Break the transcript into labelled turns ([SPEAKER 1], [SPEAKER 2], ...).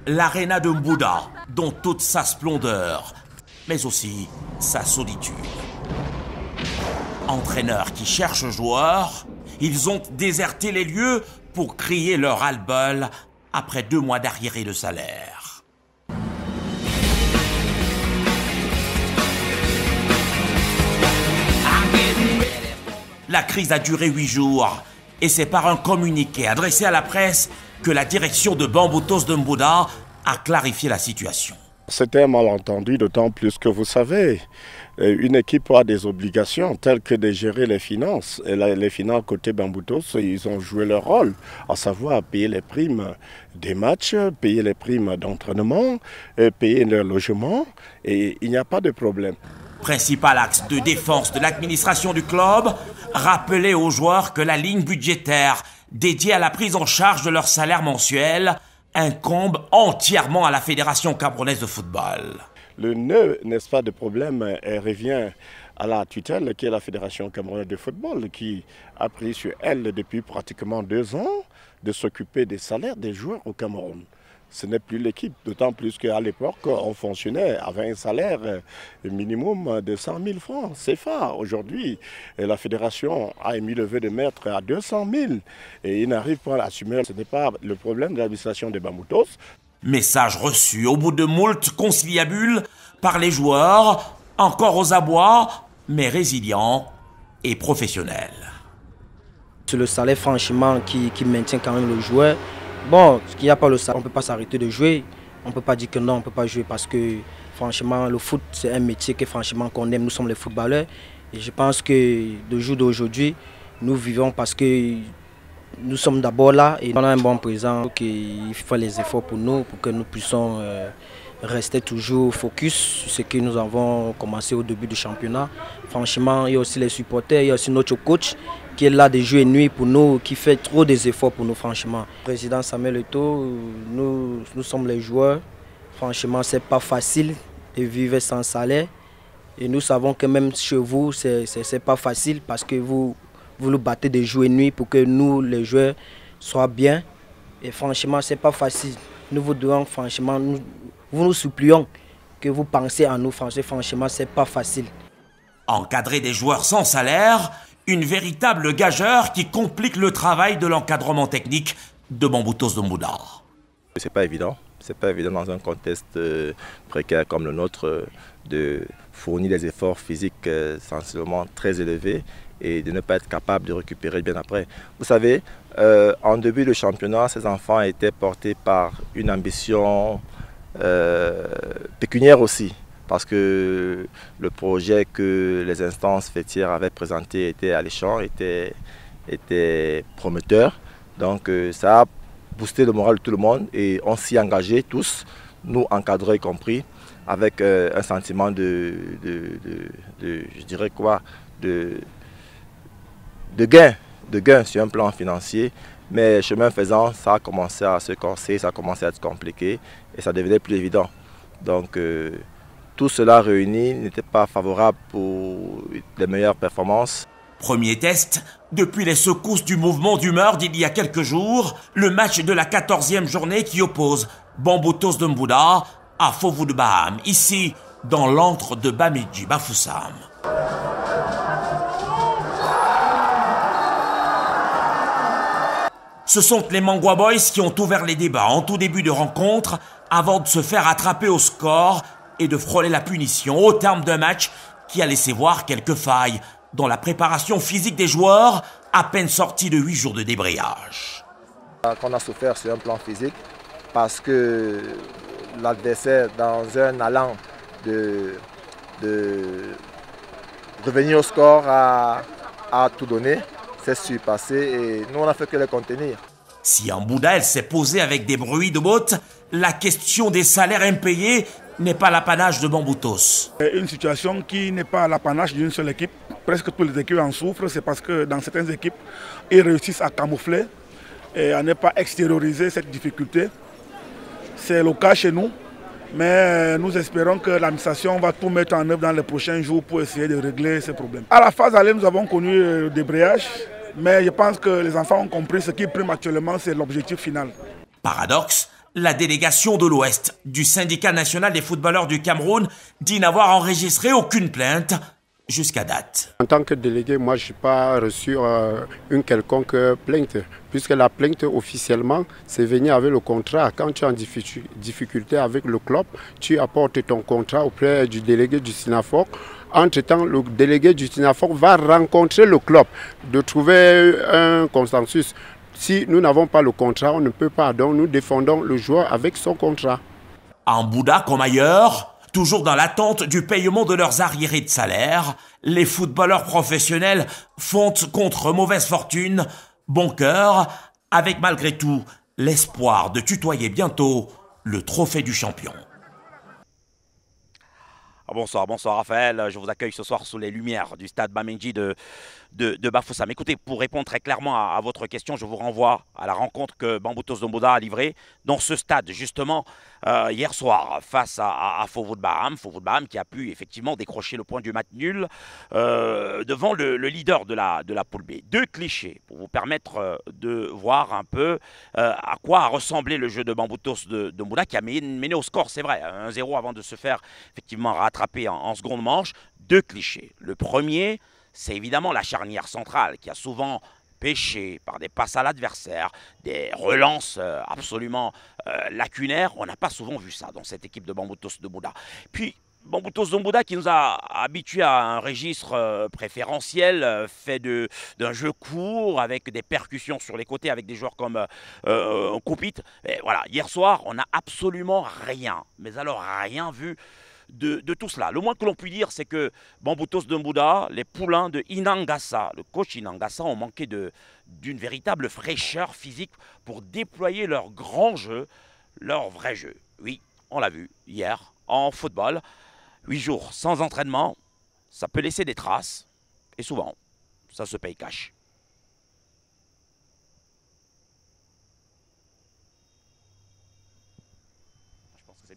[SPEAKER 1] l'Arena de Mbouda, dans toute sa splendeur, mais aussi sa solitude. Entraîneurs qui cherchent joueurs, ils ont déserté les lieux pour crier leur ras-le-bol après 2 mois d'arriérés de salaire. La crise a duré 8 jours et c'est par un communiqué adressé à la presse que la direction de Bamboutos de Mbouda a clarifié la situation.
[SPEAKER 2] C'était un malentendu, d'autant plus que vous savez, une équipe a des obligations telles que de gérer les finances. Et les finances côté Bamboutos, ils ont joué leur rôle, à savoir payer les primes des matchs, payer les primes d'entraînement, payer leur logement, et il n'y a pas de problème.
[SPEAKER 1] Principal axe de défense de l'administration du club, rappeler aux joueurs que la ligne budgétaire dédiée à la prise en charge de leur salaire mensuel incombe entièrement à la Fédération camerounaise de football.
[SPEAKER 2] Le nœud, n'est-ce pas, de problème revient à la tutelle qui est la Fédération camerounaise de football qui a pris sur elle depuis pratiquement 2 ans de s'occuper des salaires des joueurs au Cameroun. Ce n'est plus l'équipe, d'autant plus qu'à l'époque, on fonctionnait avec un salaire minimum de 100 000 francs CFA. Aujourd'hui, la fédération a émis le vœu de mettre à 200 000 et il n'arrive pas à assumer. Ce n'est pas le problème de l'administration des Bamboutos.
[SPEAKER 1] Message reçu au bout de moult conciliabules par les joueurs, encore aux abois, mais résilients et professionnels.
[SPEAKER 3] C'est le salaire franchement qui maintient quand même le joueur. Bon, ce qu'il n'y a pas le salaire, on ne peut pas s'arrêter de jouer. On ne peut pas dire que non, on ne peut pas jouer parce que franchement, le foot, c'est un métier que franchement qu'on aime. Nous sommes les footballeurs. Et je pense que le jour d'aujourd'hui, nous vivons parce que nous sommes d'abord là et on a un bon présent. Donc, il faut faire les efforts pour nous, pour que nous puissions rester toujours focus sur ce que nous avons commencé au début du championnat. Franchement, il y a aussi les supporters, il y a aussi notre coach qui est là de jour et nuit pour nous, qui fait trop des efforts pour nous, franchement. Président Samuel Eto'o, nous sommes les joueurs. Franchement, c'est pas facile de vivre sans salaire. Et nous savons que même chez vous, c'est pas facile parce que vous nous battez de jour et nuit pour que nous, les joueurs, soient bien. Et franchement, c'est pas facile. Nous vous devons, franchement, nous nous supplions que vous pensez en nous. Franchement, c'est pas facile.
[SPEAKER 1] Encadrer des joueurs sans salaire, une véritable gageure qui complique le travail de l'encadrement technique de Bamboutos de Mbouda.
[SPEAKER 4] C'est pas évident dans un contexte précaire comme le nôtre de fournir des efforts physiques sensiblement très élevés et de ne pas être capable de récupérer bien après. Vous savez, en début de championnat, ces enfants étaient portés par une ambition pécuniaire aussi. Parce que le projet que les instances fêtières avaient présenté était alléchant, était prometteur. Donc ça a boosté le moral de tout le monde et on s'y engagé tous, nous encadrés y compris, avec un sentiment je dirais quoi, de gain sur un plan financier. Mais chemin faisant, ça a commencé à se corser, ça a commencé à être compliqué et ça devenait plus évident. Donc tout cela réuni n'était pas favorable pour les meilleures performances.
[SPEAKER 1] Premier test, depuis les secousses du mouvement d'humeur d'il y a quelques jours, le match de la 14e journée qui oppose Bamboutos de Mbouda à Fovu de Baham, ici dans l'antre de Bamidji Bafoussam. Ce sont les Mangwa Boys qui ont ouvert les débats en tout début de rencontre avant de se faire attraper au score et de frôler la punition au terme d'un match qui a laissé voir quelques failles dans la préparation physique des joueurs à peine sortis de 8 jours de débrayage.
[SPEAKER 4] On a souffert sur un plan physique parce que l'adversaire, dans un allant de revenir au score, a tout donné, s'est surpassé et nous on n'a fait que les contenir.
[SPEAKER 1] Si en Mbouda elle s'est posée avec des bruits de bottes, la question des salaires impayés n'est pas l'apanage de Bamboutos.
[SPEAKER 5] Une situation qui n'est pas l'apanage d'une seule équipe. Presque toutes les équipes en souffrent. C'est parce que dans certaines équipes, ils réussissent à camoufler et à ne pas extérioriser cette difficulté. C'est le cas chez nous. Mais nous espérons que l'administration va tout mettre en œuvre dans les prochains jours pour essayer de régler ces problèmes. À la phase allée, nous avons connu le débrayage. Mais je pense que les enfants ont compris ce qui prime actuellement, c'est l'objectif final.
[SPEAKER 1] Paradoxe, La délégation de l'Ouest du syndicat national des footballeurs du Cameroun dit n'avoir enregistré aucune plainte jusqu'à date.
[SPEAKER 6] En tant que délégué, moi, je n'ai pas reçu une quelconque plainte, puisque la plainte officiellement, c'est venir avec le contrat. Quand tu es en difficulté avec le club, tu apportes ton contrat auprès du délégué du SINAFOR. Entre-temps, le délégué du SINAFOR va rencontrer le club, de trouver un consensus. Si nous n'avons pas le contrat, on ne peut pas. Donc nous défendons le joueur avec son contrat.
[SPEAKER 1] En Bouddha comme ailleurs, toujours dans l'attente du paiement de leurs arriérés de salaire, les footballeurs professionnels font contre mauvaise fortune, bon cœur, avec malgré tout l'espoir de tutoyer bientôt le trophée du champion.
[SPEAKER 7] Bonsoir Raphaël, je vous accueille ce soir sous les lumières du stade Bamenji de Bafoussam. Écoutez, pour répondre très clairement à votre question, je vous renvoie à la rencontre que Bambutos Doumbouda a livrée dans ce stade, justement, hier soir, face à Fauvoud Baham. Fauvoud Baham qui a pu effectivement décrocher le point du match nul devant le leader de la poule B. Deux clichés pour vous permettre de voir un peu à quoi a ressemblé le jeu de Bambutos Doumbouda qui a mené au score, c'est vrai, 1-0 avant de se faire effectivement rattraper en seconde manche. Deux clichés. Le premier, c'est évidemment la charnière centrale qui a souvent pêché par des passes à l'adversaire, des relances absolument lacunaires. On n'a pas souvent vu ça dans cette équipe de Bambutos Doumbouda. Puis Bambutos Doumbouda qui nous a habitués à un registre préférentiel fait d'un jeu court avec des percussions sur les côtés avec des joueurs comme Koupit. Et voilà, hier soir, on n'a absolument rien, mais alors rien vu de tout cela. Le moins que l'on puisse dire, c'est que Bambutos Doumbouda, les poulains de Inangassa, le coach Inangassa, ont manqué d'une véritable fraîcheur physique pour déployer leur grand jeu, leur vrai jeu. Oui, on l'a vu hier en football. 8 jours sans entraînement, ça peut laisser des traces et souvent, ça se paye cash.